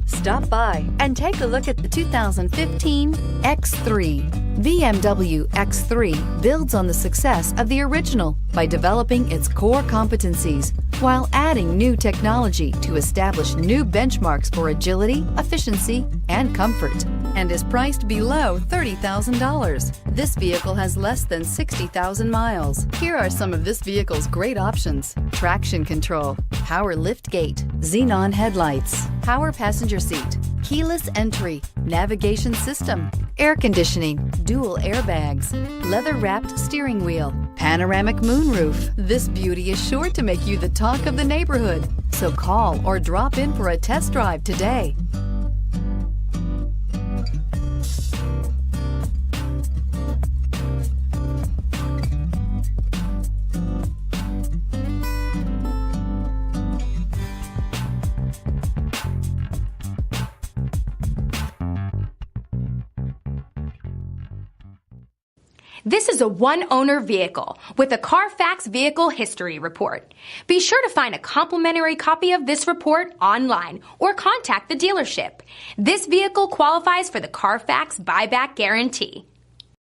Stop by and take a look at the 2015 X3. BMW X3 builds on the success of the original by developing its core competencies while adding new technology to establish new benchmarks for agility, efficiency, and comfort, and is priced below $30,000. This vehicle has less than 60,000 miles. Here are some of this vehicle's great options: traction control, power lift gate, Xenon headlights, power passenger seat, keyless entry, navigation system, air conditioning, dual airbags, leather-wrapped steering wheel, panoramic moonroof. This beauty is sure to make you the talk of the neighborhood. So call or drop in for a test drive today. This is a one-owner vehicle with a CARFAX Vehicle History Report. Be sure to find a complimentary copy of this report online or contact the dealership. This vehicle qualifies for the CARFAX Buyback Guarantee.